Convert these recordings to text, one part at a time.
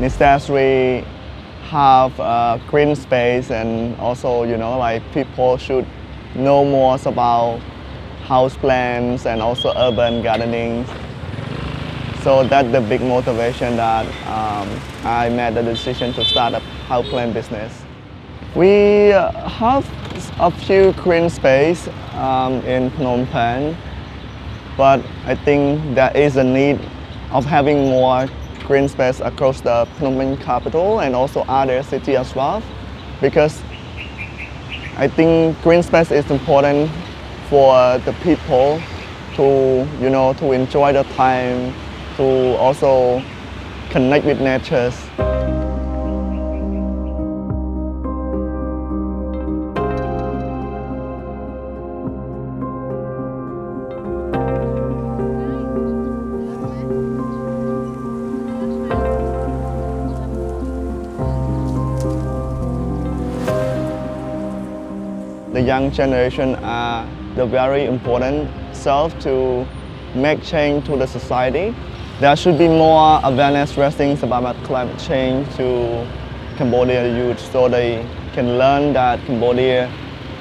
necessarily have green space, and also like people should know more about house plants and also urban gardening. So that's the big motivation that I made the decision to start a house plant business. We have a few green space in Phnom Penh, but I think there is a need of having more green space across the Phnom Penh capital and also other cities as well, because I think green space is important for the people to to enjoy the time, to also connect with nature. The young generation are the very important self to make change to the society. There should be more awareness raising about climate change to Cambodia youth, so they can learn that Cambodia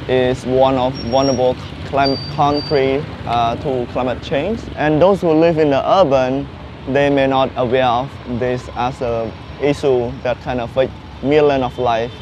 is one of vulnerable country to climate change. And those who live in the urban, they may not aware of this as an issue that can affect millions of lives.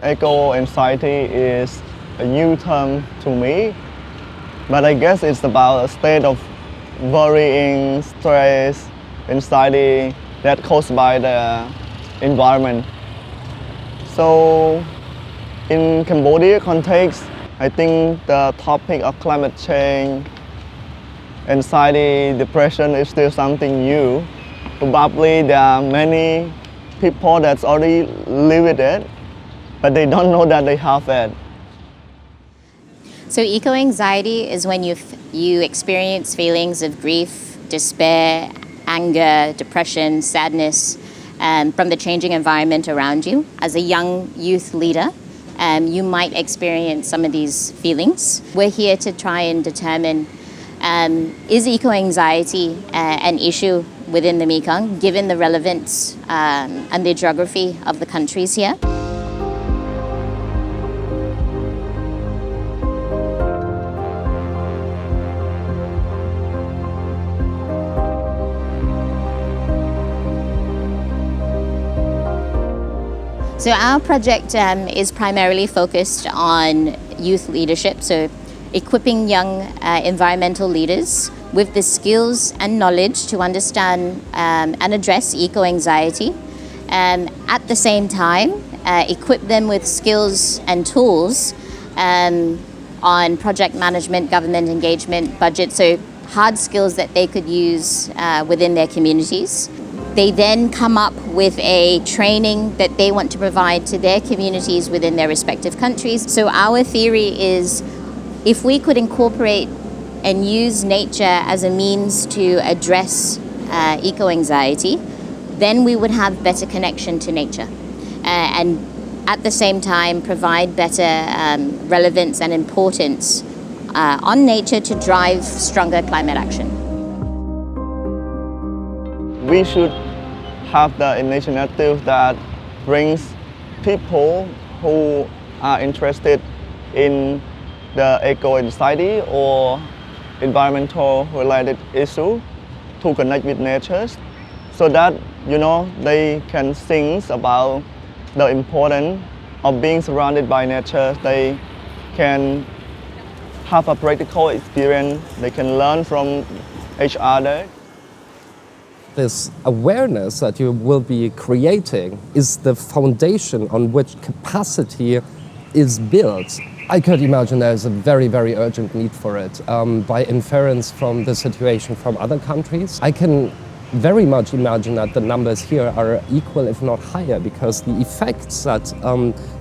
Eco-anxiety is a new term to me, but I guess it's about a state of worrying, stress, anxiety that caused by the environment. So in Cambodia context, I think the topic of climate change, anxiety, depression is still something new. Probably there are many people that's already live with it, but they don't know that they have it. So eco-anxiety is when you experience feelings of grief, despair, anger, depression, sadness from the changing environment around you. As a young youth leader, you might experience some of these feelings. We're here to try and determine, is eco-anxiety an issue within the Mekong, given the relevance and the geography of the countries here? So our project is primarily focused on youth leadership, so equipping young environmental leaders with the skills and knowledge to understand and address eco-anxiety. At the same time, equip them with skills and tools on project management, government engagement, budget, so hard skills that they could use within their communities. They then come up with a training that they want to provide to their communities within their respective countries. So our theory is, if we could incorporate and use nature as a means to address eco-anxiety, then we would have better connection to nature. And at the same time provide better relevance and importance on nature to drive stronger climate action. We should have the initiative that brings people who are interested in the eco-anxiety or environmental related issue to connect with nature, so that they can think about the importance of being surrounded by nature. They can have a practical experience, they can learn from each other. This awareness that you will be creating is the foundation on which capacity is built. I could imagine there's a very, very urgent need for it. By inference from the situation from other countries, I can very much imagine that the numbers here are equal, if not higher, because the effects that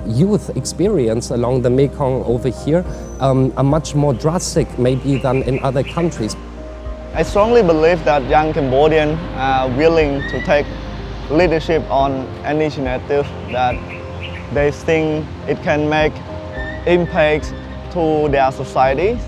youth experience along the Mekong over here are much more drastic maybe than in other countries. I strongly believe that young Cambodians are willing to take leadership on initiative that they think it can make impact to their societies.